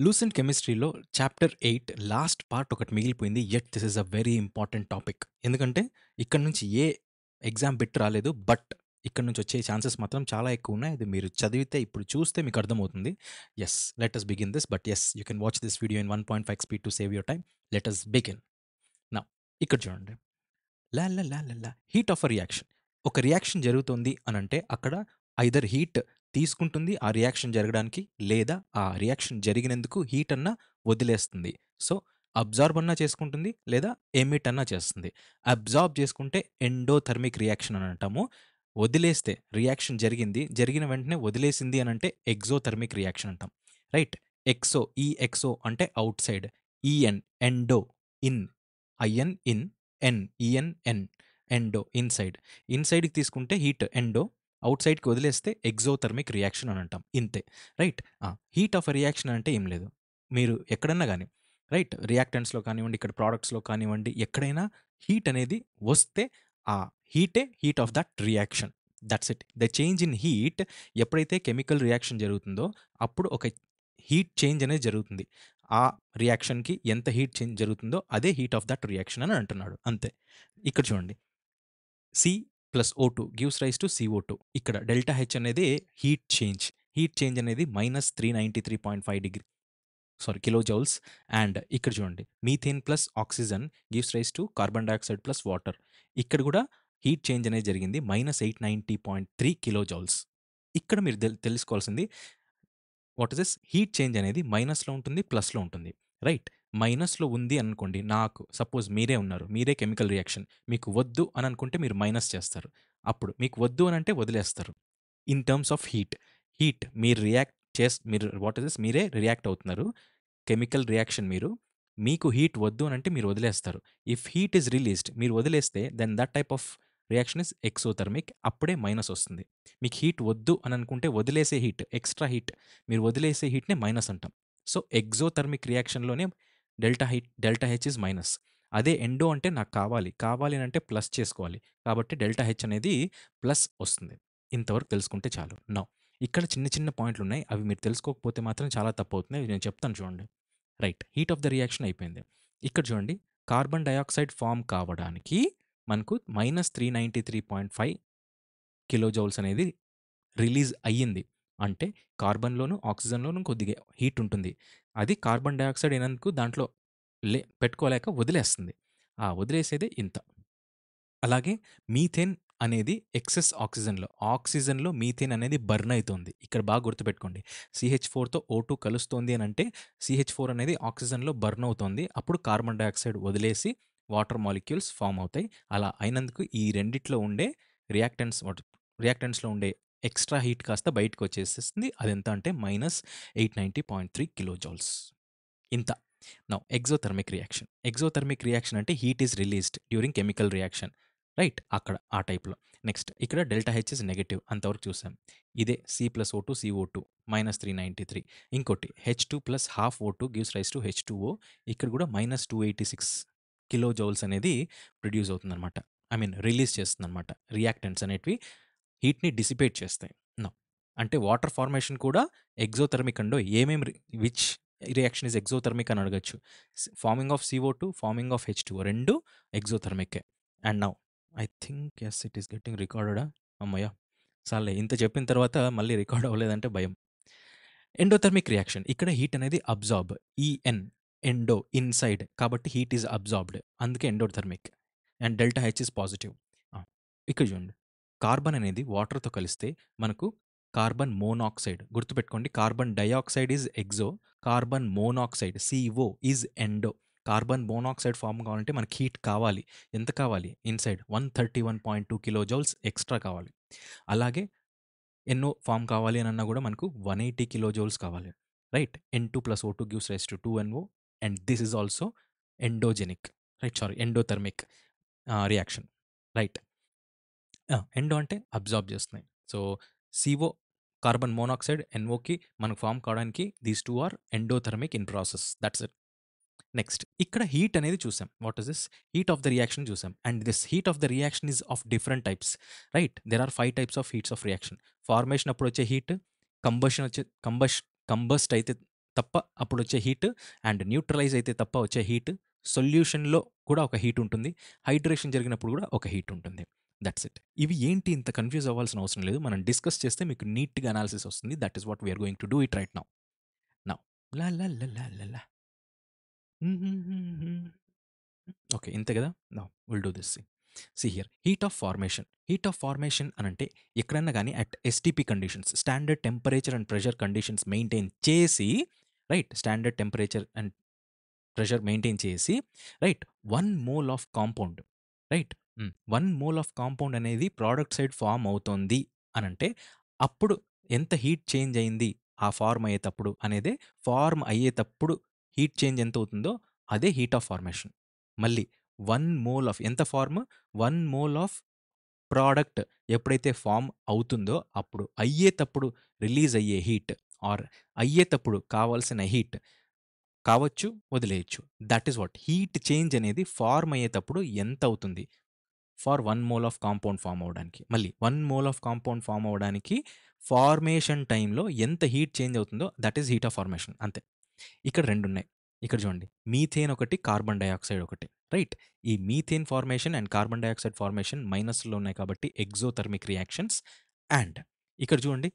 Lucent కెమిస్ట్రీలో chapter 8 last part ఒకటి మిగిలిపోయింది. Yet this is a very important topic. ఎందుకంటే ఇక్కడ నుంచి ఏ ఎగ్జామ్ బిట్ రాలేదు. బట్ ఇక్కడ నుంచి వచ్చే ఛాన్సెస్ మాత్రం చాలా ఎక్కువ ఉన్నాయి. అది మీరు చదివితే ఇప్పుడు చూస్తే మీకు అర్థమవుతుంది. Yes, let us begin this. But yes, you can watch this video in 1.5 speed to save your time. Let us begin. Now ఇక్కడ చూడండి. లా లా లా లా లా హీట్ ఆఫ్ అ రియాక్షన్. ఒక రియాక్షన్ జరుగుతుంది అనంటే అక్కడ ఐదర్ హీట్ తీసుకుంటుంది ఆ రియాక్షన్ జరగడానికి, లేదా ఆ రియాక్షన్ జరిగినందుకు హీట్ అన్నా వదిలేస్తుంది. సో అబ్జార్బ్ అన్నా చేసుకుంటుంది, లేదా ఎమిట్ అన్నా చేస్తుంది. అబ్జార్బ్ చేసుకుంటే ఎండోథర్మిక్ రియాక్షన్ అని అంటాము. వదిలేస్తే రియాక్షన్ జరిగింది, జరిగిన వెంటనే వదిలేసింది అని అంటే ఎగ్జోథర్మిక్ రియాక్షన్ అంటాం. రైట్. ఎక్సో, ఈ ఎక్సో అంటే outside, E N endo, in I N in, en E N en endo inside. ఇన్సైడ్కి తీసుకుంటే హీట్ ఎండో, అవుట్ సైడ్కి వదిలేస్తే ఎగ్జోథర్మిక్ రియాక్షన్ అని అంటాం. ఇంతే. Right. Heat of a reaction అంటే ఏం లేదు, మీరు ఎక్కడన్నా కానీ రైట్ రియాక్టెంట్స్లో కానివ్వండి, ఇక్కడ ప్రోడక్ట్స్లో కానివ్వండి, ఎక్కడైనా హీట్ అనేది వస్తే ఆ హీటే heat of that reaction. That's it. The change in heat, ఎప్పుడైతే కెమికల్ రియాక్షన్ జరుగుతుందో అప్పుడు ఒక హీట్ చేంజ్ అనేది జరుగుతుంది. ఆ రియాక్షన్కి ఎంత హీట్ చేంజ్ జరుగుతుందో అదే హీట్ ఆఫ్ దట్ రియాక్షన్ అని అంటున్నాడు. అంతే. ఇక్కడ చూడండి, C plus O2 gives rise to CO2. ఇక్కడ డెల్టా హెచ్ అనేది హీట్ చేంజ్. హీట్ చేంజ్ అనేది -393.5 కిలో జౌల్స్. అండ్ ఇక్కడ చూడండి, methane plus oxygen gives rise to carbon dioxide plus water. ఇక్కడ కూడా హీట్ చేంజ్ అనేది జరిగింది -890.3 కిలో జౌల్స్. ఇక్కడ మీరు తెలుసుకోవాల్సింది what is this, heat change అనేది మైనస్లో ఉంటుంది, ప్లస్లో ఉంటుంది. రైట్. మైనస్లో ఉంది అనుకోండి, నాకు సపోజ్ మీరే ఉన్నారు, మీరే కెమికల్ రియాక్షన్ మీకు వద్దు అని అనుకుంటే మీరు మైనస్ చేస్తారు. అప్పుడు మీకు వద్దు అని అంటే వదిలేస్తారు. In terms of heat, heat మీరు రియాక్ట్ మీరు వాట్ ఇస్ దిస్, మీరే రియాక్ట్ అవుతున్నారు. కెమికల్ రియాక్షన్ మీకు హీట్ వద్దు అని అంటే మీరు వదిలేస్తారు. ఇఫ్ హీట్ ఈస్ రిలీజ్డ్, మీరు వదిలేస్తే then that type of reaction is exothermic. అప్పుడే మైనస్ వస్తుంది. మీకు హీట్ వద్దు అని అనుకుంటే వదిలేసే హీట్, ఎక్స్ట్రా హీట్, మీరు వదిలేసే హీట్నే మైనస్ అంటాం. సో ఎగ్జోథర్మిక్ రియాక్షన్లోనే డెల్టా హెచ్ ఇస్ మైనస్. అదే ఎండో అంటే నాకు కావాలి అని అంటే ప్లస్ చేసుకోవాలి. కాబట్టి డెల్టా హెచ్ అనేది ప్లస్ వస్తుంది. ఇంతవరకు తెలుసుకుంటే చాలు. నౌ ఇక్కడ చిన్న చిన్న పాయింట్లు ఉన్నాయి, అవి మీరు తెలుసుకోకపోతే మాత్రం చాలా తప్పు అవుతుంది. అవి నేను చెప్తాను చూడండి. Right. Heat of the reaction అయిపోయింది. ఇక్కడ చూడండి, కార్బన్ డయాక్సైడ్ ఫామ్ కావడానికి మనకు -393.5 కిలో జౌల్స్ అనేది రిలీజ్ అయ్యింది. అంటే కార్బన్లోను ఆక్సిజన్లోను కొద్దిగా హీట్ ఉంటుంది. అది కార్బన్ డయాక్సైడ్ అయినందుకు దాంట్లో పెట్టుకోలేక వదిలేస్తుంది. ఆ వదిలేసేదే ఇంత. అలాగే మీథేన్ అనేది ఎక్సెస్ ఆక్సిజన్లో మీథేన్ అనేది బర్న్ అవుతుంది. ఇక్కడ బాగా గుర్తుపెట్టుకోండి. CH4తో O2 కలుస్తోంది అని అంటే CH4 అనేది ఆక్సిజన్లో బర్న్ అవుతోంది. అప్పుడు కార్బన్ డయాక్సైడ్ వదిలేసి వాటర్ మాలిక్యూల్స్ ఫామ్ అవుతాయి. అలా అయినందుకు ఈ రెండిట్లో ఉండే రియాక్టెంట్స్లో ఉండే ఎక్స్ట్రా హీట్ కాస్త బయటకు వచ్చేసేస్తుంది. అదెంత అంటే -890.3 కిలో జౌల్స్. ఇంత. నౌ ఎగ్జోథర్మిక్ రియాక్షన్ అంటే heat is released during chemical reaction. Right. అక్కడ ఆ టైప్లో. నెక్స్ట్ ఇక్కడ డెల్టా హెచ్ ఇస్ నెగటివ్, అంతవరకు చూసాం. ఇదే C+O2 CO2 -393. ఇంకోటి H2 plus half O2 gives rise to H2O. ఇక్కడ కూడా -286 కిలో జౌల్స్ అనేది ప్రొడ్యూస్ అవుతుందన్నమాట. రిలీజ్ చేస్తుందన్నమాట. రియాక్టెంట్స్ అనేటివి హీట్ని డిసిపేట్ చేస్తాయి. నో అంటే వాటర్ ఫార్మేషన్ కూడా ఎగ్జోథర్మిక్ అండో. విచ్ రియాక్షన్ ఇస్ ఎగ్జోథర్మిక్ అని అడగచ్చు. Forming of CO2, forming of H2O రెండు ఎగ్జోథర్మికే. And now I think is it is getting రికార్డెడా. అమ్మయ్య, సార్లే, ఇంత చెప్పిన తర్వాత మళ్ళీ రికార్డ్ అవ్వలేదంటే భయం. ఎండోథర్మిక్ రియాక్షన్, ఇక్కడ హీట్ అనేది అబ్జార్బ్, ఈఎన్ ఎండో ఇన్సైడ్, కాబట్టి హీట్ ఈజ్ అబ్జార్బ్డ్, అందుకే endothermic. And delta H is positive. ఇక్కడ చూడండి, కార్బన్ అనేది వాటర్తో కలిస్తే మనకు కార్బన్ మోనాక్సైడ్. గుర్తుపెట్టుకోండి, carbon dioxide is exo, carbon monoxide CO is endo. Carbon monoxide form కావాలంటే మనకి హీట్ కావాలి. ఎంత కావాలి? ఇన్సైడ్ 131.2 కిలో జౌల్స్ ఎక్స్ట్రా కావాలి. అలాగే NO ఫామ్ కావాలి అని అన్నా కూడా మనకు 180 కిలో జౌల్స్ కావాలి. Right. N2 plus O2 gives rise to 2NO, and this is also endothermic reaction. Right. Endo అంటే అబ్జార్బ్ చేస్తున్నాయి. సో CO కార్బన్ మోనాక్సైడ్ NOకి మనకు ఫామ్ కావడానికి these two are endothermic in process. That's it. Next ఇక్కడ heat అనేది చూసాం. What is this? Heat of the reaction చూసాం. And this heat of the reaction is of different types. Right. There are 5 types of heats of reaction. Formation అప్పుడు వచ్చే heat, combust అయితే తప్ప అప్పుడు వచ్చే హీట్, అండ్ న్యూట్రలైజ్ అయితే తప్ప వచ్చే హీట్, సొల్యూషన్‌లో కూడా ఒక హీట్ ఉంటుంది. హైడ్రేషన్ జరిగినప్పుడు కూడా ఒక హీట్ ఉంటుంది. That's it. ఇవి ఏంటి ఇంత కన్‌ఫ్యూజ్ అవ్వాల్సిన అవసరం లేదు. మనం డిస్కస్ చేస్తే మీకు నీట్‌గా అనాలిసిస్ వస్తుంది. That is what we are going to do it right now. Now లా లా లా లా లా లా. ఓకే. ఇంతే గదా! Now will do this. See here heat of formation. Heat of formation అనంటే ఎక్కడన్నా గాని at STP conditions, standard temperature and pressure conditions maintain చేసి, right, standard temperature and pressure maintain చేసి, right, 1 mole of compound, right, 1 mole of compound అనేది product side form అవుతోంది అనంటే అప్పుడు ఎంత హీట్ చేంజ్ అయింది ఆ ఫార్మ్ అయ్యేతప్పుడు అనేదే, ఫార్మ్ అయ్యేతప్పుడు హీట్ చేంజ్ ఎంత అవుతుందో అదే హీట్ ఆఫ్ ఫార్మేషన్. మళ్ళీ 1 మోల్ ఆఫ్ ఎంత ఫార్మ్? 1 మోల్ ఆఫ్ ప్రోడక్ట్ ఎప్పుడైతే ఫార్మ్ అవుతుందో అప్పుడు అయ్యేతప్పుడు రిలీజ్ అయ్యే హీట్, ఆర్ అయ్యేతప్పుడు కావాల్సిన హీట్ కావచ్చు, వదిలేయొచ్చు. That is what heat change అనేది ఫార్మ్ అయ్యేతప్పుడు ఎంత అవుతుంది for 1 mole of compound form అవ్వడానికి. మళ్ళీ 1 మోల్ ఆఫ్ కాంపౌండ్ ఫార్మ్ అవ్వడానికి ఫార్మేషన్ టైంలో ఎంత హీట్ చేంజ్ అవుతుందో that is heat of formation. అంతే. ఇక్కడ 2 ఉన్నాయి. ఇక్కడ చూడండి. మీథేన్ ఒకటి, కార్బన్ డయాక్సైడ్ ఒకటి. రైట్. ఈ methane formation and carbon dioxide formation మైనస్‌లో ఉన్నాయి కాబట్టి ఎక్సోథర్మిక్ రియాక్షన్స్. అండ్ ఇక్కడ చూడండి,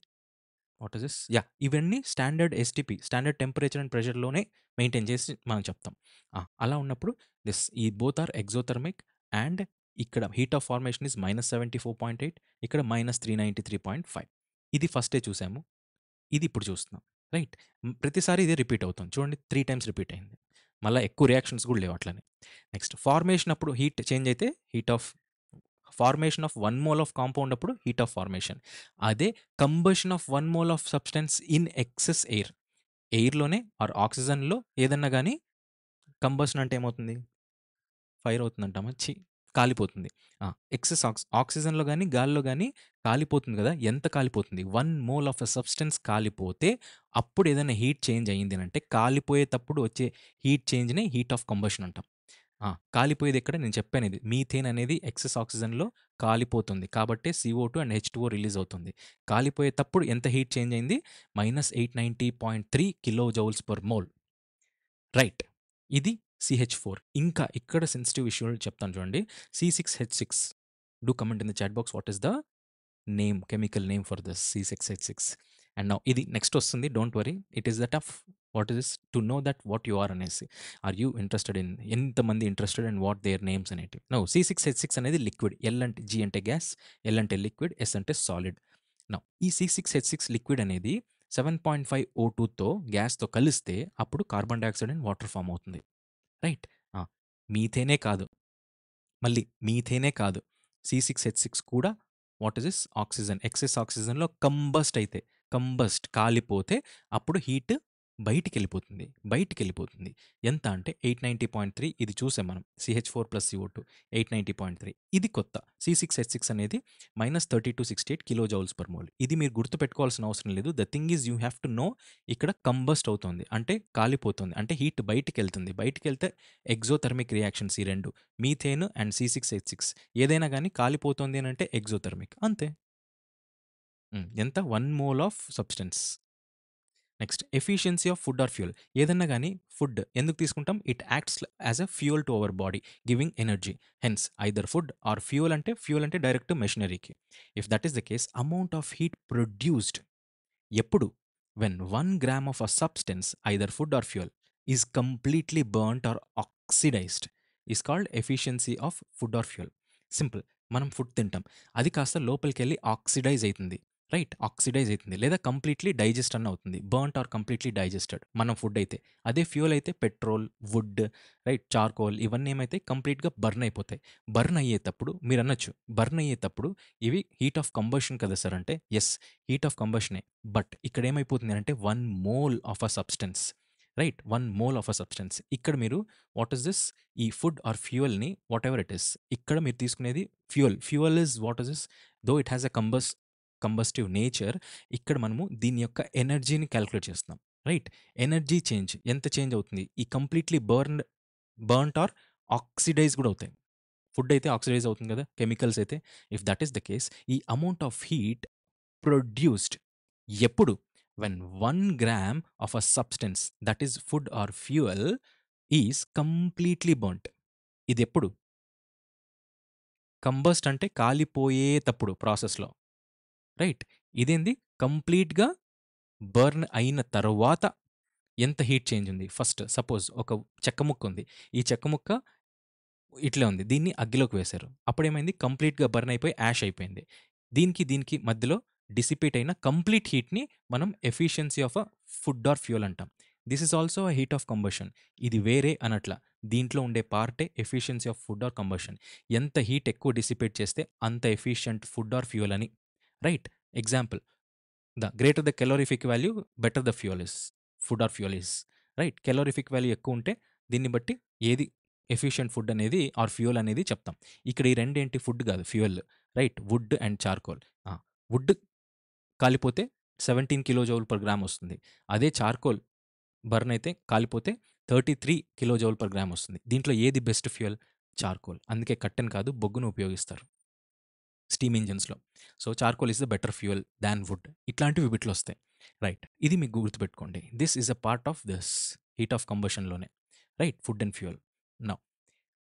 వాట్ ఇస్ దిస్? యాహ్! ఇవన్నీ standard STP, standard temperature and ప్రెషర్‌లోనే మెయింటైన్ చేసి మనం చెప్తాం. అలా ఉన్నప్పుడు ఈ బోత్ ఆర్ ఎక్సోథర్మిక్, అండ్ ఇక్కడ హీట్ ఆఫ్ ఫార్మేషన్ ఈస్ -74.8, ఇక్కడ -393.5. ఇది ఫస్టే చూసాము. ఇది ఇప్పుడు చూస్తున్నాం. రైట్. ప్రతిసారి ఇదే రిపీట్ అవుతుంది. చూడండి 3 టైమ్స్ రిపీట్ అయింది. మళ్ళా ఎక్కువ రియాక్షన్స్ కూడా లేవు అట్లనే. నెక్స్ట్ ఫార్మేషన్ అప్పుడు హీట్ చేంజ్ అయితే heat of formation of 1 mole of compound అప్పుడు హీట్ ఆఫ్ ఫార్మేషన్. అదే combustion of 1 mole of substance in excess air. ఎయిర్‌లోనే ఆర్ ఆక్సిజన్‌లో ఏదన్నా గాని కంబషన్ అంటే ఏమవుతుంది? ఫైర్ అవుతుందంటామా? ఛీ! కాలిపోతుంది. ఎక్సెస్ ఆక్సిజన్‌లో గాని, గాలిలో గాని కాలిపోతుంది గదా! ఎంత కాలిపోతుంది? 1 మోల్ ఆఫ్ ఎ సబ్స్టెన్స్ కాలిపోతే అప్పుడు ఏదైనా హీట్ చేంజ్ అయింది అనంటే కాలిపోయేతప్పుడు వచ్చే హీట్ చేంజ్‌ని హీట్ ఆఫ్ కంబషన్ అంటాం. కాలిపోయేది ఎక్కడ? నేను చెప్పాను ఇది. మీథేన్ అనేది ఎక్సెస్ ఆక్సిజన్‌లో కాలిపోతుంది. కాబట్టే CO2 అండ్ H2O రిలీజ్ అవుతుంది. కాలిపోయేతప్పుడు ఎంత హీట్ చేంజ్ అయింది? -890.3 kilo joules per mole. Right. ఇది CH4. ఇంకా ఇక్కడ సెన్సిటివ్ ఇష్యూ చెప్తాను చూడండి. C6H6. Do comment in the chat box what is the name, chemical name for this C6H6. And now ఇది next వస్తుంది. Don't worry. It is the tough what is to know that what you are అనేసి. Are you interested in, ఎంతమంది interested and what their names అనేటివి. No C6H6 అనేది liquid. L అంటే G అంటే gas, L అంటే liquid, S అంటే solid. Now ఈ C6H6 liquid అనేది 7.5 O2తో గ్యాస్‌తో కలిస్తే అప్పుడు carbon dioxide and water form అవుతుంది. రైట్. ఆ! మీథేనే కాదు. మళ్ళీ మీథేనే కాదు. C6H6 కూడా what is this? Oxygen. Excess ఆక్సిజన్‌లో కంబస్ట్ కాలిపోతే అప్పుడు హీట్ బయటికెళ్ళిపోతుంది. బయటికెళ్ళిపోతుంది. ఎంత అంటే 890.3 ఇది చూసాం మనం. CH4+CO2 890.3. ఇది కొత్త. C6H6 అనేది -3268 కిలో జౌల్స్ పర్ మోల్. ఇది మీరు గుర్తుపెట్టుకోవాల్సిన అవసరం లేదు. The thing is you have to know ఇక్కడ కంబస్ట్ అవుతోంది. అంటే కాలిపోతుంది. అంటే హీట్ బయటికెళ్తుంది. బయటికెళ్తే ఎక్సోథర్మిక్ రియాక్షన్స్ ఈ 2. మీథేన్ అండ్ C6H6 ఏదైనా గాని కాలిపోతుంది అనంటే ఎక్సోథర్మిక్. అంతే. ఎంత? 1 mole of substance. Next efficiency of food or fuel. ఏదన్నా గాని ఫుడ్ ఎందుకు తీసుకుంటాం? It acts as a fuel to our body, giving energy. Hence either food or fuel అంటే డైరెక్ట్ మెషినరీకి. If that is the case amount of heat produced ఎప్పుడు? When 1 gram of a substance either food or fuel is completely burnt or oxidised is called efficiency of food or fuel. Simple. మనం food తింటాం. అది కాస్త లోపలికెళ్ళి oxidise అయితుంది. Right. Oxidise అయితుంది. లేదా completely digest అన్న అవుతుంది. బర్న్ట్ ఆర్ కంప్లీట్లీ డైజెస్టెడ్ మనం ఫుడ్ అయితే. అదే ఫ్యూయల్ అయితే పెట్రోల్, వుడ్, రైట్, చార్కోల్ ఇవన్నీ ఏమైతాయి? కంప్లీట్‌గా బర్న్ అయిపోతాయి. బర్న్ అయ్యేతప్పుడు మీరనొచ్చు, బర్న్ అయ్యేతప్పుడు ఇవి హీట్ ఆఫ్ కంబషన్ కదా సార్ అంటే, యెస్, హీట్ ఆఫ్ కంబషనే. బట్ ఇక్కడ ఏమైపోతుంది అంటే 1 mole of a substance, right, 1 mole of a substance. ఇక్కడ మీరు వాట్ ఈస్ దిస్? ఈ ఫుడ్ ఆర్ ఫ్యూయల్‌ని వాటెవర్ ఇట్ ఈస్ ఇక్కడ మీరు తీసుకునేది fuel. Fuel is what is this? Though it has a combustive nature. ఇక్కడ మనము దీని యొక్క ఎనర్జీని కాలిక్యులేట్ చేస్తున్నాం. రైట్. ఎనర్జీ చేంజ్ ఎంత చేంజ్ అవుతుంది? ఈ కంప్లీట్‌లీ బర్న్ట్ ఆర్ ఆక్సిడైజ్ కూడా అవుతాయి. ఫుడ్ అయితే ఆక్సిడైజ్ అవుతుంది కదా! కెమికల్స్ అయితే. If that is the case ఈ అమౌంట్ ఆఫ్ హీట్ ప్రొడ్యూస్డ్ ఎప్పుడు? when 1 gram of a substance that is food or fuel is completely burnt. ఇది ఎప్పుడు? కంబస్ట్ అంటే కాలిపోయేటప్పుడు ప్రాసెస్‌లో. రైట్. ఇదేంది కంప్లీట్‌గా బర్న్ అయిన తరువాత ఎంత హీట్ చేంజ్ ఉంది? ఫస్ట్ సపోజ్ ఒక చెక్క ముక్క ఉంది. ఈ చెక్క ముక్క ఇట్లే ఉంది. దీన్ని అగ్గిలోకి వేశారు. అప్పుడేమైంది? కంప్లీట్‌గా బర్న్ అయిపోయి యాష్ అయిపోయింది. దీనికి మధ్యలో డిసిపేట్ అయిన కంప్లీట్ హీట్‌ని మనం efficiency of a food or fuel అంటాం. This is also a heat of combustion. ఇది వేరే అనట్ల. దీంట్లో ఉండే పార్టే efficiency of food or combustion. ఎంత హీట్ ఎక్కువ డిసిపేట్ చేస్తే అంత ఎఫిషియంట్ ఫుడ్ ఆర్ ఫ్యూయల్ అని. Right. Example, the greater the calorific value better the fuel is, food or fuel is. Right. Calorific value ఎక్కువ ఉంటే దీన్ని బట్టి ఏది ఎఫిషియంట్ ఫుడ్ అనేది ఆర్ ఫ్యూయల్ అనేది చెప్తాం. ఇక్కడ ఈ రెండేంటి? ఫుడ్ కాదు, fuel. Right. Wood and charcoal. Wood కాలిపోతే 17 కిలో జౌల్ పర్ గ్రామ్ వస్తుంది. అదే చార్కోల్ బర్న్ అయితే కాలిపోతే 33 కిలో జౌల్ పర్ గ్రామ్ వస్తుంది. దీంట్లో ఏది బెస్ట్ ఫ్యూయల్? చార్కోల్. అందుకే కట్టెన్ కాదు, బొగ్గును ఉపయోగిస్తారు స్టీమ్ ఇంజిన్స్‌లో. So, charcoal is the better fuel than wood. ఇట్లాంటివి వీటిలో వస్తాయి. రైట్. ఇది మీకు గుర్తుపెట్టుకోండి. This is a part of this heat of కంబషన్‌లోనే. Right. Food and fuel. Now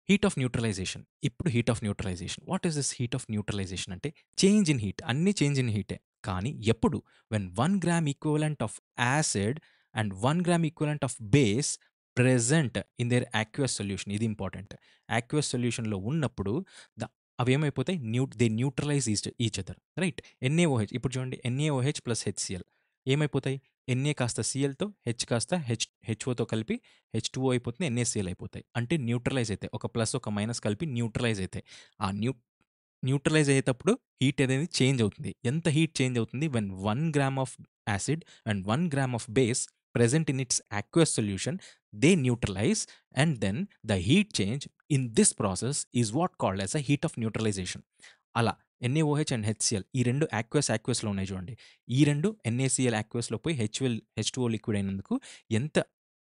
heat of neutralisation. ఇప్పుడు heat of neutralisation. What is this heat of neutralisation అంటే change in heat. అన్నీ చేంజ్ ఇన్ హీటే. కానీ ఎప్పుడు? When 1 gram equivalent of acid and 1 gram equivalent of base present in their aqueous solution. ఇది important. యాక్వస్ సొల్యూషన్‌లో ఉన్నప్పుడు ద అవేమైపోతాయి? They neutralise each other. Right. NaOH. ఇప్పుడు చూడండి, ఎన్ఏఓహెచ్ ప్లస్ హెచ్‌సిఎల్ ఏమైపోతాయి? ఎన్ఏ కాస్త సిఎల్‌తో, హెచ్ కాస్త హెచ్ఓతో కలిపి హెచ్2ఓ అయిపోతుంది, ఎన్ఏసిఎల్ అయిపోతాయి. అంటే న్యూట్రలైజ్ అవుతాయి. ఒక ప్లస్ ఒక మైనస్ కలిపి న్యూట్రలైజ్ అవుతాయి. ఆ న్యూట్రలైజ్ అయ్యేటప్పుడు హీట్ అనేది చేంజ్ అవుతుంది. ఎంత హీట్ చేంజ్ అవుతుంది? When 1 gram of acid and 1 gram of base present in it's aqueous solution, they neutralize, and then the heat change in this process is what called as a heat of neutralization. అలా NaOH and HCl ఈ రెండు యాక్వస్లో ఉన్నాయి చూడండి. ఈ రెండు NaCl యాక్వస్లో పోయి హెచ్2ఓ liquid అయినందుకు ఎంత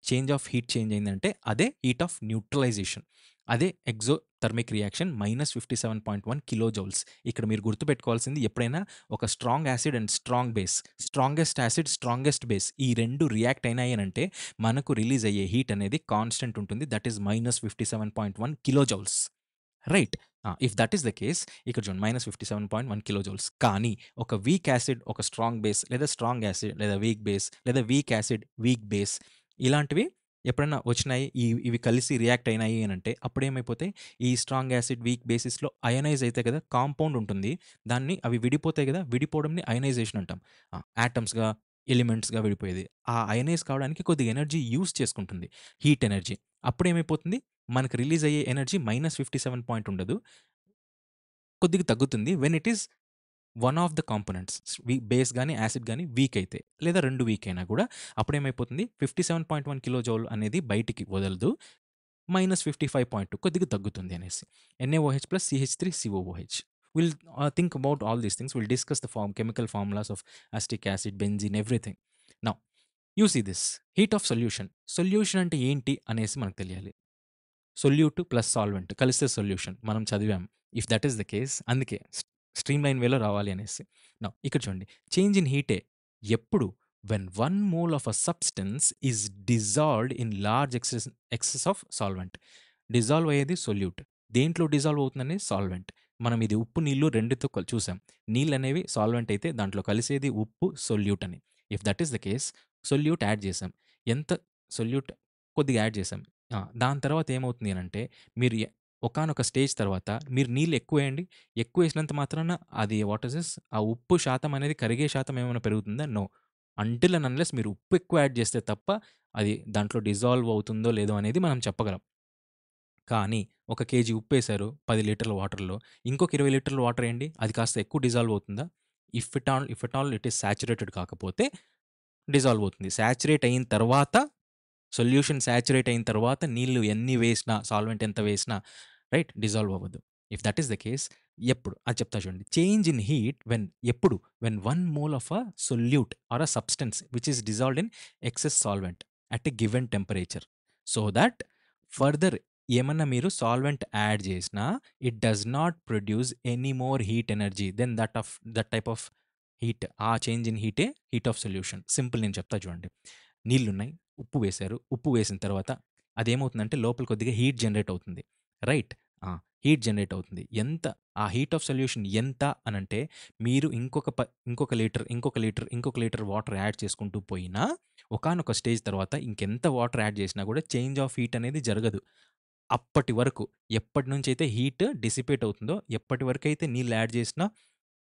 చేంజ్ ఆఫ్ హీట్ చేంజ్ అయిందంటే అదే హీట్ ఆఫ్ న్యూట్రలైజేషన్. అదే ఎగ్జోథర్మిక్ రియాక్షన్ -57.1 కిలో జౌల్స్. ఇక్కడ మీరు గుర్తుపెట్టుకోవాల్సింది, ఎప్పుడైనా ఒక strong acid and strong base, strongest acid strongest base ఈ రెండు రియాక్ట్ అయినాయి అంటే మనకు రిలీజ్ అయ్యే హీట్ అనేది కాన్స్టెంట్ ఉంటుంది. That is -57.1 kilo joules. Right. If that is the case, ఇక్కడ చూడండి -57.1 కిలో జౌల్స్. కానీ ఒక వీక్ యాసిడ్ ఒక స్ట్రాంగ్ బేస్, లేదా స్ట్రాంగ్ యాసిడ్ లేదా వీక్ బేస్, లేదా వీక్ యాసిడ్ వీక్ బేస్, ఇలాంటివి ఎప్పుడైనా వచ్చినాయి, ఇవి కలిసి రియాక్ట్ అయినాయి అని అంటే అప్పుడేమైపోతాయి? ఈ స్ట్రాంగ్ యాసిడ్ వీక్ బేసిస్లో అయనైజ్ అయితే కదా, కాంపౌండ్ ఉంటుంది. దాన్ని అవి విడిపోతాయి కదా, విడిపోవడంని అయనైజేషన్ అంటాం. యాటమ్స్గా, ఎలిమెంట్స్గా విడిపోయేది. ఆ అయనైజ్ కావడానికి కొద్దిగా ఎనర్జీ యూజ్ చేసుకుంటుంది, హీట్ ఎనర్జీ. అప్పుడేమైపోతుంది? మనకు రిలీజ్ అయ్యే ఎనర్జీ -57 పాయింట్ ఉండదు, కొద్దిగా తగ్గుతుంది. When it is one of the components base గానీ, యాసిడ్ గానీ వీక్ అయితే, లేదా 2 వీక్ అయినా కూడా అప్పుడేమైపోతుంది? 57.1 కిలో జౌల్ అనేది బయటికి వదలదు. -55.2 కొద్దిగా తగ్గుతుంది అనేసి. N A O H plus CH3COOH. Will think about all these things. Will discuss the chemical formulas of acetic acid, benzene, everything. Now you see this heat of solution. Solution అంటే ఏంటి అనేసి మనకు తెలియాలి. సొల్యూట్ ప్లస్ సాల్వెంట్ కలిస్తే సొల్యూషన్ మనం చదివాం. If that is the case, అందుకే stream line వేలో రావాలి అనేసి. నౌ ఇక్కడ చూడండి, చేంజ్ ఇన్ హీటే ఎప్పుడు? When 1 mole of a substance is dissolved in large excess of solvent. Dissolve అయ్యేది సొల్యూట్. దేంట్లో డిజాల్వ్ అవుతుందని? సాల్వెంట్. మనం ఇది ఉప్పు నీళ్లు రెండితో చూసాం. నీళ్ళు అనేవి సాల్వెంట్ అయితే దాంట్లో కలిసేది ఉప్పు, సొల్యూట్ అని. If that is the case, solute add చేసాం. ఎంత సొల్యూట్? కొద్దిగా యాడ్ చేసాం. దాని తర్వాత ఏమవుతుంది అనంటే, మీరు ఒకానొక స్టేజ్ తర్వాత మీరు నీళ్ళు ఎక్కువేయండి. ఎక్కువేసినంత మాత్రాన అది వాట్ ఈస్ దిస్, ఆ ఉప్పు శాతం అనేది కరిగే శాతం ఏమైనా పెరుగుతుందా? నో. అంటిల్ అండ్ అన్లెస్ మీరు ఉప్పు ఎక్కువ యాడ్ చేస్తే తప్ప అది దాంట్లో డిజాల్వ్ అవుతుందో లేదో అనేది మనం చెప్పగలం. కానీ ఒక కేజీ ఉప్పేశారు 10 లీటర్ల వాటర్‌లో, ఇంకొక 20 లీటర్ల వాటర్ ఎయండి, అది కాస్త ఎక్కువ డిజాల్వ్ అవుతుందా? If at all it is saturated కాకపోతే డిజాల్వ్ అవుతుంది. సాచురేట్ అయిన తర్వాత, సొల్యూషన్ సాచురేట్ అయిన తర్వాత నీళ్ళు ఎన్ని వేసినా, సాల్వెంట్ ఎంత వేసినా రైట్ డిజాల్వ్ అవ్వదు. If that is the case, ఎప్పుడు అది చెప్తా చూడండి. చేంజ్ ఇన్ హీట్ ఎప్పుడు? When 1 mole of a solute or a substance which is dissolved in excess solvent at a given temperature. So that further ఏమన్నా మీరు solvent add చేసినా, it does not produce any more heat energy then that type of heat. ఆ change in హీటే heat of solution. Simple నేను చెప్తా చూడండి. నీళ్లున్నాయి, ఉప్పు వేశారు. ఉప్పు వేసిన తర్వాత అదేమవుతుందంటే లోపల కొద్దిగా హీట్ జనరేట్ అవుతుంది. రైట్? ఆ! హీట్ జనరేట్ అవుతుంది. ఎంత ఆ హీట్ ఆఫ్ సొల్యూషన్ ఎంత అనంటే మీరు ఇంకొక లీటర్, ఇంకొక లీటర్, ఇంకొక లీటర్ వాటర్ యాడ్ చేసుకుంటూ పోయినా ఒకానొక స్టేజ్ తర్వాత ఇంకెంత వాటర్ యాడ్ చేసినా కూడా చేంజ్ ఆఫ్ హీట్ అనేది జరగదు. అప్పటి వరకు ఎప్పటినుంచైతే హీట్ డిసిపేట్ అవుతుందో, ఎప్పటి వరకైతే నీళ్ళు యాడ్ చేసినా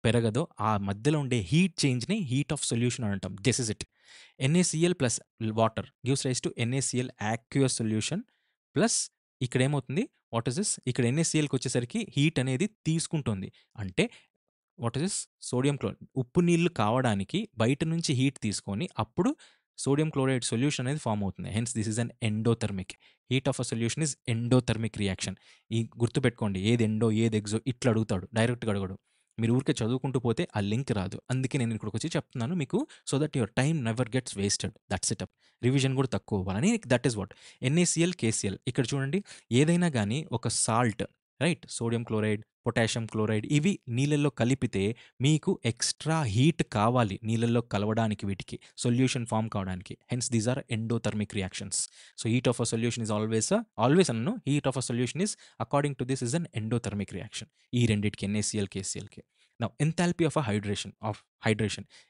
పెరగదో, ఆ మధ్యలో ఉండే హీట్ చేంజ్‌ని హీట్ ఆఫ్ సొల్యూషన్ అని అంటాం. This is it. NaCl plus water gives rise to NaCl aqueous solution plus ఇక్కడేమవుతుంది, వాట్ ఈస్ దిస్? ఇక్కడ NaClకొచ్చేసరికి హీట్ అనేది తీసుకుంటుంది. అంటే what is this? Sodium chloride. ఉప్పు నీళ్లు కావడానికి బయట నుంచి హీట్ తీసుకొని అప్పుడు సోడియం క్లోరైడ్ సొల్యూషన్ అనేది ఫార్మ్ అవుతుంది. Hence this is an endothermic. Heat of a solution is endothermic reaction. ఈ గుర్తుపెట్టుకోండి, ఏది ఎండో, ఏది ఎగ్జో ఇట్లా అడుగుతాడు. డైరెక్ట్‌గా అడగడు. మీరు ఊరికే చదువుకుంటూ పోతే ఆ లింక్ రాదు. అందుకే నేను ఇక్కడికొచ్చి చెప్తున్నాను మీకు, so that your time never gets wasted. That's it up. Revision కూడా తక్కువ అవ్వాలని. That is what. NaCl, KCl ఇక్కడ చూడండి, ఏదైనా గానీ ఒక salt, right? Sodium chloride, potassium chloride ఇవి నీళ్ళల్లో కలిపితే మీకు ఎక్స్‌ట్రా హీట్ కావాలి నీళ్ళల్లో కలవడానికి, వీటికి సొల్యూషన్ ఫార్మ్ కావడానికి. Hence these are endothermic reactions. So heat of a solution is always అనను. Heat of a solution is according to this is an endothermic reaction. ఈ రెండిటికి NaCl, KClకి. Now enthalpy of hydration.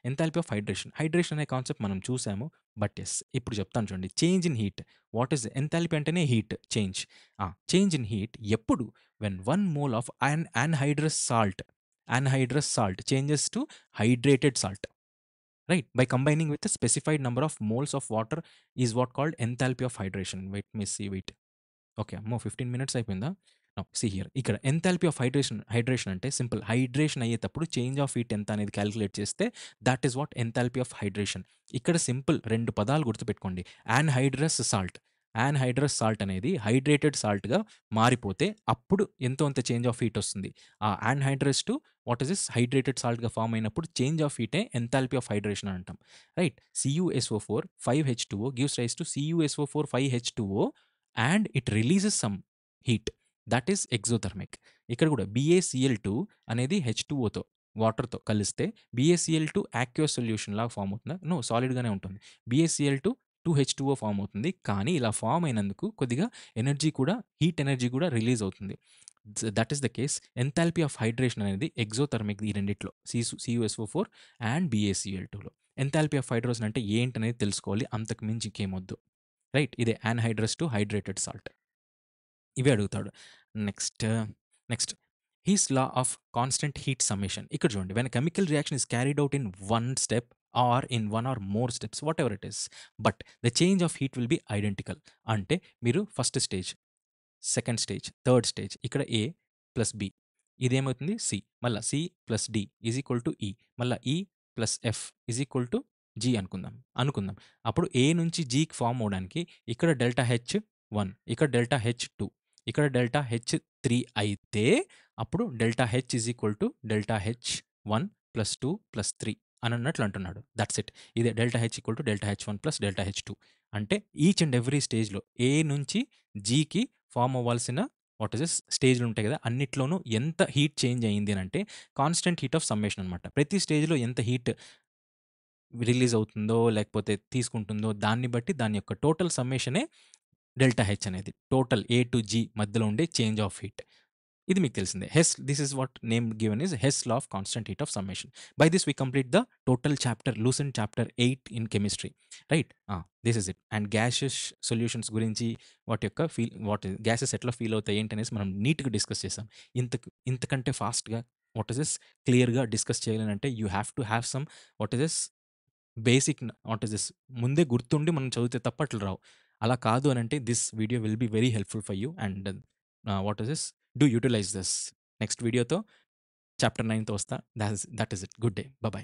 Enthalpy of hydration. Hydration అనే concept మనం చూసాము. But yes, ఇప్పుడు చెప్తాను చూడండి. Change in heat. What is enthalpy? అంటేనే heat change. Change in heat ఎప్పుడు? when 1 mole of anhydrous salt changes to hydrated salt, right? By combining with a specified number of moles of water is what called enthalpy of hydration. Wait. Okay. అమ్మో! 15 minutes అయిపోయిందా? Now see here. ఇక్కడ enthalpy of hydration అంటే simple. Hydration అయ్యేటప్పుడు change of heat ఎంత అనేది calculate చేస్తే that is what enthalpy of hydration. ఇక్కడ simple 2 పదాలు గుర్తుపెట్టుకోండి. యాన్‌హైడ్రస్ సాల్ట్ అనేది హైడ్రేటెడ్ సాల్ట్‌గా మారిపోతే అప్పుడు ఎంతో అంత చేంజ్ ఆఫ్ హీట్ వస్తుంది. ఆ anhydrous to what is this? Hydrated సాల్ట్‌గా ఫార్మ్ అయినప్పుడు చేంజ్ ఆఫ్ హీటే ఎంథాల్పీ ఆఫ్ హైడ్రేషన్ అని అంటాం. Right? CuSO4 5H2O gives rise to CuSO4 5H2O and it releases some heat. That is exothermic. ఇక్కడ కూడా BaCl2 అనేది H2Oతో వాటర్‌తో కలిస్తే BaCl2 యాక్యూయస్ సొల్యూషన్ లాగా ఫార్మ్ అవుతుందా? నో, సాలిడ్‌గానే ఉంటుంది. BaCl2 2H2O ఫార్మ్ అవుతుంది. కానీ ఇలా ఫార్మ్ అయినందుకు కొద్దిగా హీట్ ఎనర్జీ కూడా రిలీజ్ అవుతుంది. That is the case. Enthalpy of hydration అనేది ఎగ్జోథర్మిక్ ఈ రెండిట్లో, CuSO4 అండ్ BaCl2లో. ఎంథాల్పీ ఆఫ్ హైడ్రోజన్ అంటే ఏంటనేది తెలుసుకోవాలి. అంతకు మించి ఇంకేమొద్దు. రైట్? ఇదే యాన్‌హైడ్రస్ టు హైడ్రేటెడ్ సాల్ట్. ఇవే అడుగుతాడు. Next, next Hess's law of constant heat summation. ఇక్కడ చూడండి, when chemical reaction is carried out in 1 step or in 1 or more steps whatever it is, but the change of heat will be identical. అంటే మీరు first stage, second stage, third stage, ఇక్కడ A plus B, ఇదేమవుతుంది C, మళ్ళా C plus D is equal to E, మళ్ళా E plus F is equal to G అనుకుందాం. అప్పుడు A నుంచి Gకి ఫార్మ్ అవ్వడానికి ఇక్కడ డెల్టా H1, ఇక్కడ డెల్టా H2, ఇక్కడ డెల్టా H3 అయితే అప్పుడు delta H is equal to delta H1 plus 2 plus 3 అని అన్నట్లు అంటున్నాడు. That's it. ఇదే delta H equal to delta H1 plus delta H2. అంటే ఈచ్ అండ్ ఎవ్రీ స్టేజ్‌లో A నుంచి Gకి ఫార్మ్ అవ్వాల్సిన వాట్ ఈస్ దిస్ స్టేజ్‌లు ఉంటాయి కదా! అన్నిట్లోనూ ఎంత హీట్ చేంజ్ అయింది అనంటే కాన్స్టెంట్ హీట్ ఆఫ్ సమ్మేషన్ అనమాట. ప్రతి స్టేజ్‌లో ఎంత హీట్ రిలీజ్ అవుతుందో, లేకపోతే తీసుకుంటుందో దాన్ని బట్టి దాని యొక్క టోటల్ సమ్మేషనే డెల్టా H అనేది. టోటల్ A టు G మధ్యలో ఉండే చేంజ్ ఆఫ్ హీట్. ఇది మీకు తెలిసిందే. This is what name given is Hess law of constant heat of summation. By this we complete the total chapter, Lucent chapter 8 in chemistry. Right? This is it. And gases solutions గురించి gases ఎట్లా feel అవుతాయి ఏంటనేసి మనం నీట్‌గా discuss చేసాం. ఇంతకంటే ఫాస్ట్‌గా what is this క్లియర్‌గా discuss చేయాలనంటే you have to have some what is this what is this ముందే గుర్తుండి మనం చదివితే తప్ప అట్లా రావు. అలా కాదు అనంటే this video will be very helpful for you and what is this do utilize this. Next వీడియోతో చాప్టర్ 9తో వస్తా. That is it. Good day. By.